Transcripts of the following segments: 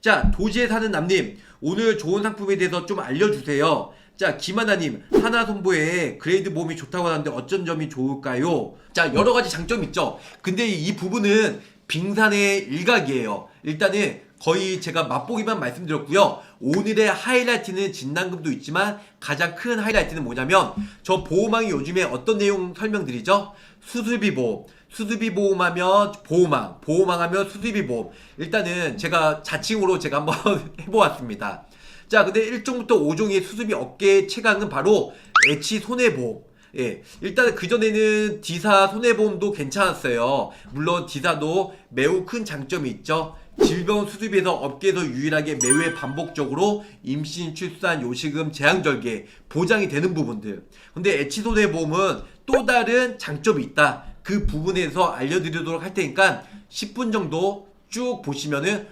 자, 도시에 사는 남님, 오늘 좋은 상품에 대해서 좀 알려주세요. 자, 김하나님, 하나손보에 그레이드 보험이 좋다고 하는데 어쩐 점이 좋을까요? 자, 여러 가지 장점이 있죠. 근데 이 부분은 빙산의 일각이에요. 일단은 거의 제가 맛보기만 말씀드렸고요. 오늘의 하이라이트는 진단금도 있지만 가장 큰 하이라이트는 뭐냐면 저 보호망이 요즘에 어떤 내용 설명드리죠? 수술비 보험. 수술비 보험하면 보호망, 보호망하면 수술비 보험. 일단은 제가 자칭으로 제가 한번 해보았습니다. 자, 근데 1종부터 5종의 수술비 업계 최강은 바로 H 손해보험. 예, 일단 그전에는 D사 손해보험도 괜찮았어요. 물론 D사도 매우 큰 장점이 있죠. 질병 수술비에서 업계에서 유일하게 매회 반복적으로 임신, 출산, 요식금, 재앙절개 보장이 되는 부분들. 근데 H손해보험은 또 다른 장점이 있다. 그 부분에서 알려드리도록 할 테니까 10분 정도 쭉 보시면은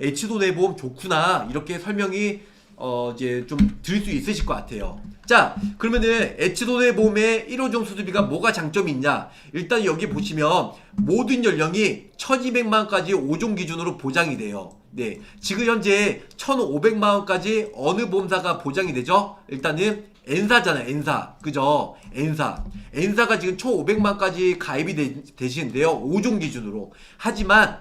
H손해보험 좋구나 이렇게 설명이 이제 좀 들을 수 있으실 것 같아요. 자, 그러면은 H손해보험의 1호종 수술비가 뭐가 장점이 있냐? 일단 여기 보시면 모든 연령이 1200만원까지 5종 기준으로 보장이 돼요. 네, 지금 현재 1500만원까지 어느 보험사가 보장이 되죠? 일단은 N사잖아요. N사, 그죠? N사가 지금 1500만원까지 가입이 되시는데요, 5종 기준으로. 하지만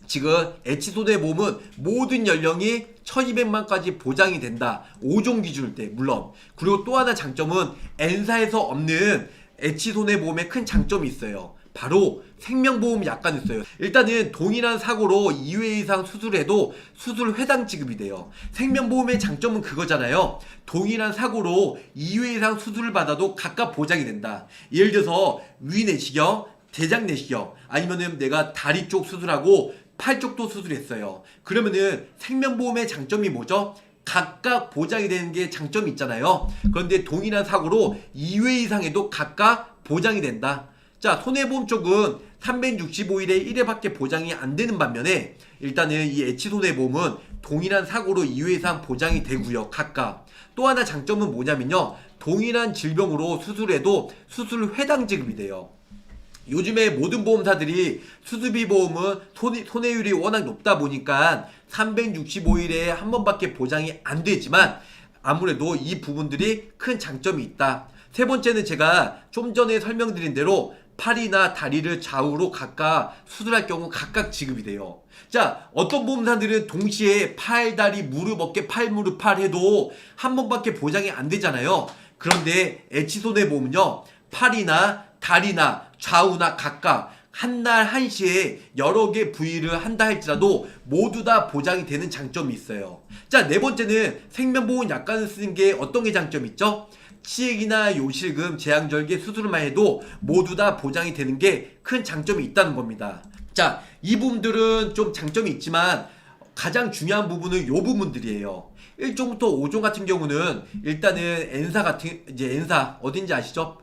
지금 H손해보험은 모든 연령이 1200만까지 보장이 된다. 5종 기준일 때 물론. 그리고 또 하나 장점은 N사에서 없는 H손해보험의 큰 장점이 있어요. 바로 생명보험 약관이 있어요. 일단은 동일한 사고로 2회 이상 수술해도 수술 회당 지급이 돼요. 생명보험의 장점은 그거잖아요. 동일한 사고로 2회 이상 수술을 받아도 각각 보장이 된다. 예를 들어서 위내시경, 대장내시경, 아니면은 내가 다리 쪽 수술하고 팔 쪽도 수술했어요. 그러면은 생명보험의 장점이 뭐죠? 각각 보장이 되는 게 장점이 있잖아요. 그런데 동일한 사고로 2회 이상에도 각각 보장이 된다. 자, 손해보험 쪽은 365일에 1회밖에 보장이 안 되는 반면에 일단은 이 H손해보험은 동일한 사고로 2회 이상 보장이 되고요. 각각. 또 하나 장점은 뭐냐면요, 동일한 질병으로 수술해도 수술 회당 지급이 돼요. 요즘에 모든 보험사들이 수술비 보험은 손해율이 워낙 높다 보니까 365일에 한 번밖에 보장이 안 되지만 아무래도 이 부분들이 큰 장점이 있다. 세 번째는 제가 좀 전에 설명드린 대로 팔이나 다리를 좌우로 각각 수술할 경우 각각 지급이 돼요. 자, 어떤 보험사들은 동시에 팔, 다리, 무릎, 어깨, 팔, 무릎, 팔 해도 한 번밖에 보장이 안 되잖아요. 그런데 H손해보험은요, 팔이나 다리나 좌우나 각각 한날 한시에 여러 개 부위를 한다 할지라도 모두 다 보장이 되는 장점이 있어요. 자, 네 번째는 생명보험 약관을 쓰는 게 어떤 게 장점이 있죠? 치액이나 요실금, 재앙절개 수술만 해도 모두 다 보장이 되는 게 큰 장점이 있다는 겁니다. 자, 이 부분들은 좀 장점이 있지만 가장 중요한 부분은 요 부분들이에요. 1종부터 5종 같은 경우는 일단은 N사 어딘지 아시죠?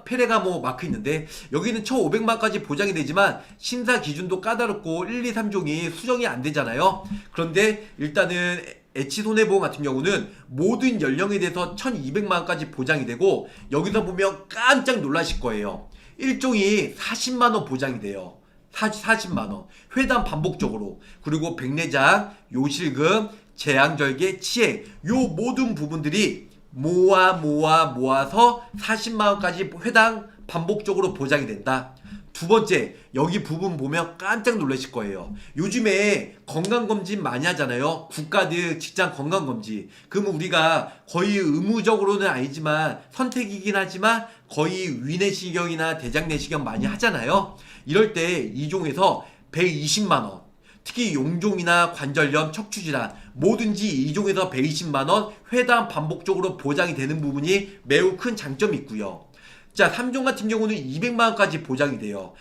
페레가모 마크 있는데 여기는 1500만까지 보장이 되지만 심사 기준도 까다롭고 1, 2, 3종이 수정이 안 되잖아요. 그런데 일단은 H손해보험 같은 경우는 모든 연령에 대해서 1200만원까지 보장이 되고 여기서 보면 깜짝 놀라실 거예요. 1종이 40만원 보장이 돼요. 40만원 회당 반복적으로. 그리고 백내장, 요실금, 재앙절개, 치액 요 모든 부분들이 모아서 40만원까지 회당 반복적으로 보장이 된다. 두 번째, 여기 부분 보면 깜짝 놀라실 거예요. 요즘에 건강검진 많이 하잖아요. 국가들 직장 건강검진. 그러면 우리가 거의 의무적으로는 아니지만 선택이긴 하지만 거의 위내시경이나 대장내시경 많이 하잖아요. 이럴 때 2종에서 120만원, 특히 용종이나 관절염, 척추질환 뭐든지 2종에서 120만원 회당 반복적으로 보장이 되는 부분이 매우 큰 장점이 있고요. 자, 3종 같은 경우는 200만원까지 보장이 돼요.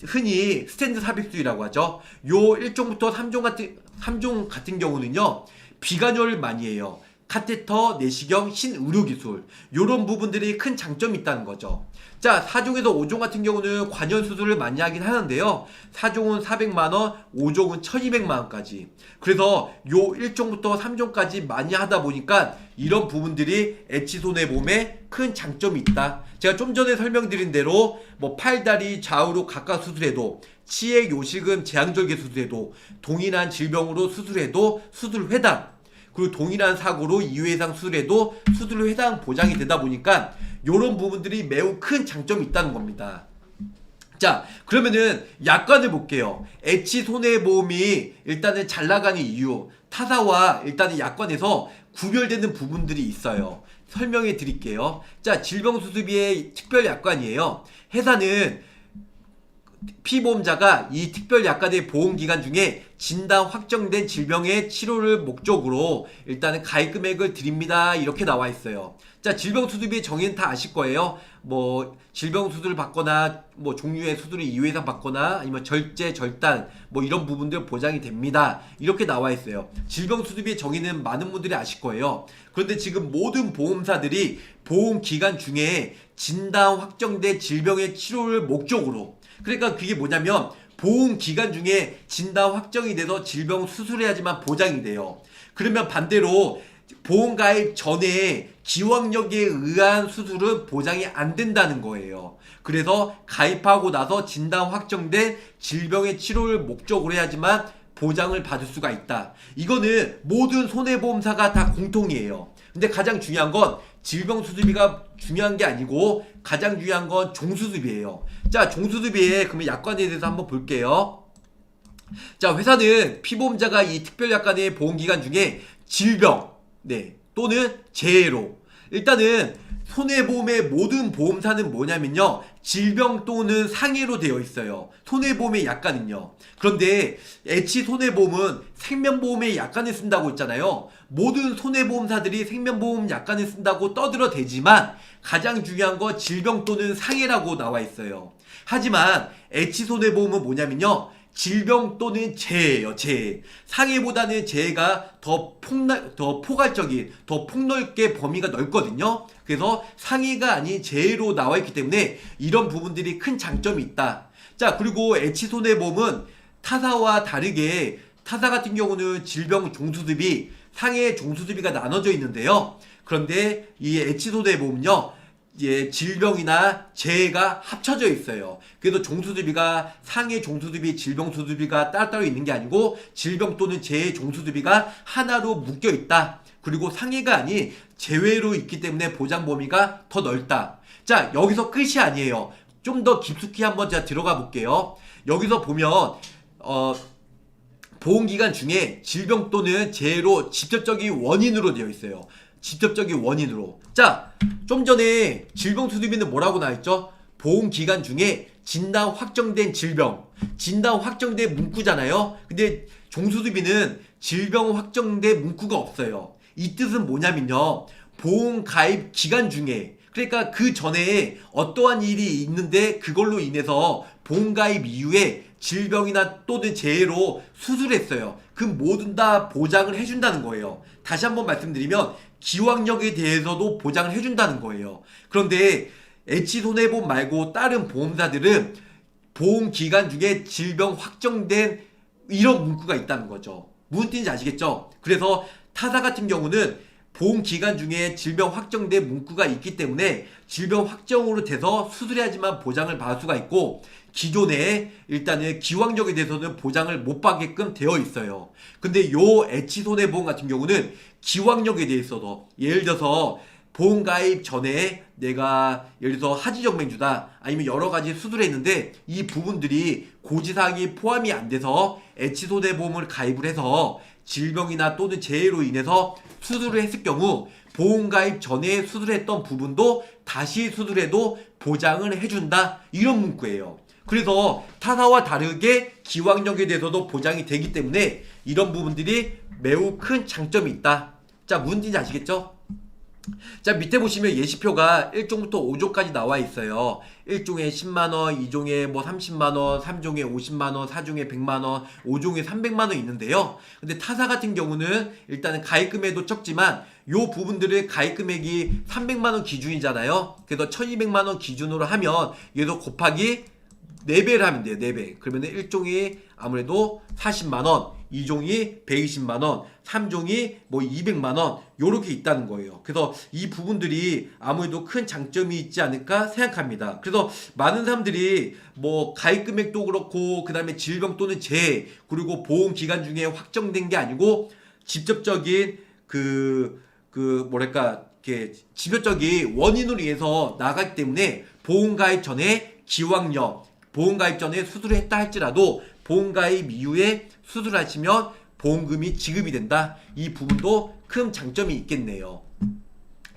흔히 스탠드 삽입술이라고 하죠. 요 1종부터 3종 같은 경우는요, 비관혈 많이 해요. 카테터, 내시경, 신의료기술 요런 부분들이 큰 장점이 있다는 거죠. 자, 4종에서 5종 같은 경우는 관절 수술을 많이 하긴 하는데요, 4종은 400만원, 5종은 1200만원까지. 그래서 요 1종부터 3종까지 많이 하다 보니까 이런 부분들이 H손해보험에 큰 장점이 있다. 제가 좀 전에 설명드린 대로 뭐 팔다리 좌우로 각각 수술해도 치액 요실금 제왕절개 수술해도, 동일한 질병으로 수술해도 수술 회당, 그리고 동일한 사고로 2회 이상 수술해도 수술 회당 보장이 되다 보니까 이런 부분들이 매우 큰 장점이 있다는 겁니다. 자, 그러면은 약관을 볼게요. H 손해보험이 일단은 잘 나가는 이유, 타사와 일단은 약관에서 구별되는 부분들이 있어요. 설명해 드릴게요. 자, 질병수술비의 특별약관이에요. 회사는 피보험자가 이 특별약관의 보험기간 중에 진단 확정된 질병의 치료를 목적으로 일단은 가입금액을 드립니다. 이렇게 나와 있어요. 자, 질병수술비의 정의는 다 아실 거예요. 뭐 질병수술을 받거나 뭐 종류의 수술을 2회 이상 받거나 아니면 절제, 절단 뭐 이런 부분들 보장이 됩니다. 이렇게 나와 있어요. 질병수술비의 정의는 많은 분들이 아실 거예요. 그런데 지금 모든 보험사들이 보험기간 중에 진단 확정된 질병의 치료를 목적으로, 그러니까 그게 뭐냐면 보험 기간 중에 진단 확정이 돼서 질병 수술해야지만 보장이 돼요. 그러면 반대로 보험 가입 전에 기왕력에 의한 수술은 보장이 안 된다는 거예요. 그래서 가입하고 나서 진단 확정된 질병의 치료를 목적으로 해야지만 보장을 받을 수가 있다. 이거는 모든 손해보험사가 다 공통이에요. 근데 가장 중요한 건 질병수술비가 중요한 게 아니고 가장 중요한 건 종수술비예요. 자, 종수술비의 그러면 약관에 대해서 한번 볼게요. 자, 회사는 피보험자가 이 특별약관의 보험기간 중에 질병, 네, 또는 재해로, 일단은 손해보험의 모든 보험사는 뭐냐면요, 질병 또는 상해로 되어 있어요. 손해보험의 약관은요. 그런데 H손해보험은 생명보험의 약관을 쓴다고 했잖아요. 모든 손해보험사들이 생명보험 약관을 쓴다고 떠들어대지만 가장 중요한 건 질병 또는 상해라고 나와 있어요. 하지만 H손해보험은 뭐냐면요, 질병 또는 재해예요. 재해. 상해보다는 재해가 더 포괄적인, 더 폭넓게 범위가 넓거든요. 그래서 상해가 아닌 재해로 나와 있기 때문에 이런 부분들이 큰 장점이 있다. 자, 그리고 H손해보험은 타사와 다르게, 타사 같은 경우는 질병 종수술비, 상해 종수술비가 나눠져 있는데요. 그런데 이 H손해보험은요, 예, 질병이나 재해가 합쳐져 있어요. 그래서 종수술비가 상해 종수술비, 질병 수술비가 따로따로 있는 게 아니고 질병 또는 재해 종수술비가 하나로 묶여 있다. 그리고 상해가 아닌 재외로 있기 때문에 보장 범위가 더 넓다. 자, 여기서 끝이 아니에요. 좀 더 깊숙이 한번 제가 들어가 볼게요. 여기서 보면 보험기간 중에 질병 또는 재해로 직접적인 원인으로 되어 있어요. 직접적인 원인으로. 자, 좀 전에 질병수술비는 뭐라고 나와있죠? 보험기간 중에 진단 확정된 질병, 진단 확정된 문구잖아요. 근데 종수술비는 질병 확정된 문구가 없어요. 이 뜻은 뭐냐면요, 보험 가입 기간 중에, 그러니까 그 전에 어떠한 일이 있는데 그걸로 인해서 보험 가입 이후에 질병이나 또는 재해로 수술했어요. 그 모든 다 보장을 해준다는 거예요. 다시 한번 말씀드리면 기왕력에 대해서도 보장을 해준다는 거예요. 그런데 H손해보험 말고 다른 보험사들은 보험 기간 중에 질병 확정된 이런 문구가 있다는 거죠. 무슨 뜻인지 아시겠죠? 그래서 타사 같은 경우는 보험 기간 중에 질병 확정된 문구가 있기 때문에 질병 확정으로 돼서 수술해야지만 보장을 받을 수가 있고, 기존에 일단은 기왕력에 대해서는 보장을 못 받게끔 되어 있어요. 근데 요 H손해보험 같은 경우는 기왕력에 대해서도, 예를 들어서 보험 가입 전에 내가 예를 들어서 하지정맥주다 아니면 여러 가지 수술을 했는데 이 부분들이 고지사항이 포함이 안 돼서 H손해보험을 가입을 해서 질병이나 또는 재해로 인해서 수술을 했을 경우 보험 가입 전에 수술했던 부분도 다시 수술해도 보장을 해준다, 이런 문구예요. 그래서 타사와 다르게 기왕력에 대해서도 보장이 되기 때문에 이런 부분들이 매우 큰 장점이 있다. 자, 무슨 뜻인지 아시겠죠? 자, 밑에 보시면 예시표가 1종부터 5종까지 나와 있어요. 1종에 10만원, 2종에 뭐 30만원, 3종에 50만원, 4종에 100만원, 5종에 300만원 있는데요. 근데 타사 같은 경우는 일단은 가입금액도 적지만 요 부분들의 가입금액이 300만원 기준이잖아요. 그래서 1200만원 기준으로 하면 얘도 곱하기 4배를 하면 돼요. 4배. 그러면 1종이 아무래도 40만원, 2종이 120만 원, 3종이 뭐 200만 원 요렇게 있다는 거예요. 그래서 이 부분들이 아무래도 큰 장점이 있지 않을까 생각합니다. 그래서 많은 사람들이 뭐 가입 금액도 그렇고 그다음에 질병 또는 재해 그리고 보험 기간 중에 확정된 게 아니고 직접적인 뭐랄까 이렇게 직접적인 원인으로 인해서 나가기 때문에 보험 가입 전에 기왕력 보험 가입 전에 수술을 했다 할지라도 보험 가입 이후에 수술하시면 보험금이 지급이 된다. 이 부분도 큰 장점이 있겠네요.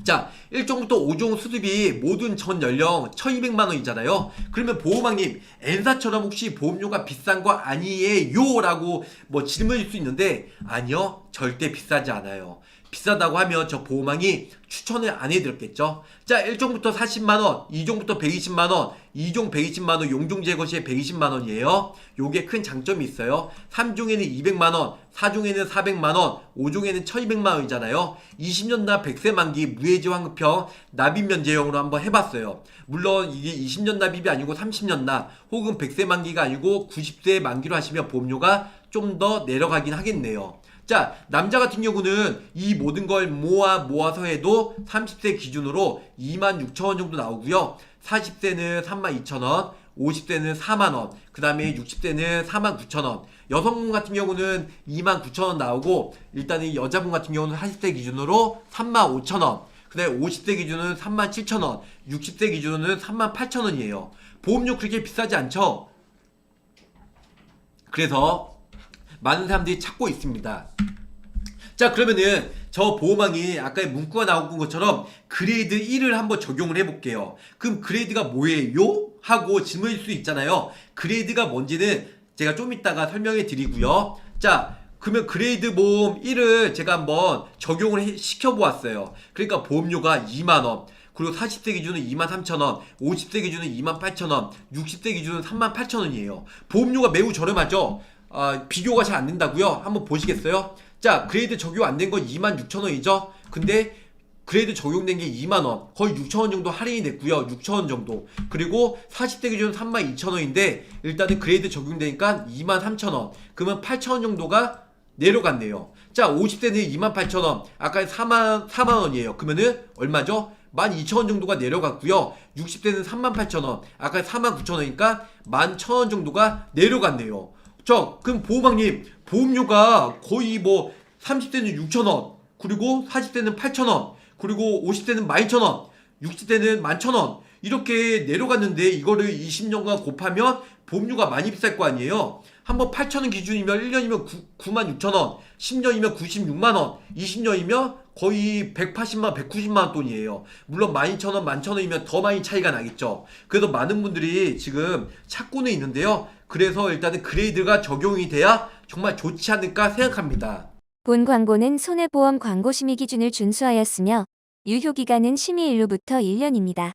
자, 1종부터 5종 수술비 모든 전 연령 1200만 원이잖아요. 그러면 보호망님 N사처럼 혹시 보험료가 비싼 거 아니에요? 라고 뭐 질문일 수 있는데 아니요, 절대 비싸지 않아요. 비싸다고 하면 저 보호망이 추천을 안 해드렸겠죠. 자, 1종부터 40만원, 2종부터 120만원, 2종 120만원, 용종 제거 시에 120만원이에요. 요게 큰 장점이 있어요. 3종에는 200만원, 4종에는 400만원, 5종에는 1200만원이잖아요. 20년 납 100세 만기 무해지 환급형 납입 면제형으로 한번 해봤어요. 물론 이게 20년 납입이 아니고 30년 납 혹은 100세 만기가 아니고 90세 만기로 하시면 보험료가 좀 더 내려가긴 하겠네요. 자, 남자 같은 경우는 이 모든 걸 모아서 해도 30세 기준으로 26,000원 정도 나오고요. 40세는 32,000원, 50세는 4만원, 그 다음에 60세는 49,000원. 여성분 같은 경우는 29,000원 나오고 일단은 여자분 같은 경우는 40세 기준으로 35,000원, 그 다음에 50세 기준은 37,000원, 60세 기준은 38,000원이에요. 보험료 그렇게 비싸지 않죠? 그래서 많은 사람들이 찾고 있습니다. 자, 그러면은 저 보호망이 아까 문구가 나온 것처럼 그레이드 1을 한번 적용을 해볼게요. 그럼 그레이드가 뭐예요? 하고 질문일 수 있잖아요. 그레이드가 뭔지는 제가 좀 이따가 설명해 드리고요. 자, 그러면 그레이드 보험 1을 제가 한번 적용을 시켜보았어요. 그러니까 보험료가 2만원, 그리고 40세 기준은 23,000원, 50세 기준은 28,000원, 60세 기준은 38,000원이에요. 보험료가 매우 저렴하죠? 비교가 잘 안 된다고요? 한번 보시겠어요? 자, 그레이드 적용 안 된 건 26,000원이죠? 근데 그레이드 적용된 게 2만원, 거의 6,000원 정도 할인이 됐고요. 6,000원 정도. 그리고 40대 기준은 32,000원인데 일단은 그레이드 적용되니까 23,000원. 그러면 8,000원 정도가 내려갔네요. 자, 50대는 28,000원, 아까 4만원이에요. 그러면은 얼마죠? 12,000원 정도가 내려갔고요. 60대는 38,000원, 아까 49,000원이니까 11,000원 정도가 내려갔네요. 자, 그럼 보호망님 보험료가 거의 뭐 30대는 6,000원, 그리고 40대는 8,000원, 그리고 50대는 12,000원, 60대는 11,000원 이렇게 내려갔는데 이거를 20년간 곱하면 보험료가 많이 비쌀 거 아니에요. 한번 8,000원 기준이면 1년이면 96,000원, 10년이면 96만원, 20년이면 거의 180만, 190만원 돈이에요. 물론 12,000원, 11,000원이면 더 많이 차이가 나겠죠. 그래서 많은 분들이 지금 찾고는 있는데요. 그래서 일단은 그레이드가 적용이 돼야 정말 좋지 않을까 생각합니다. 본 광고는 손해보험 광고 심의 기준을 준수하였으며 유효기간은 심의 일로부터 1년입니다.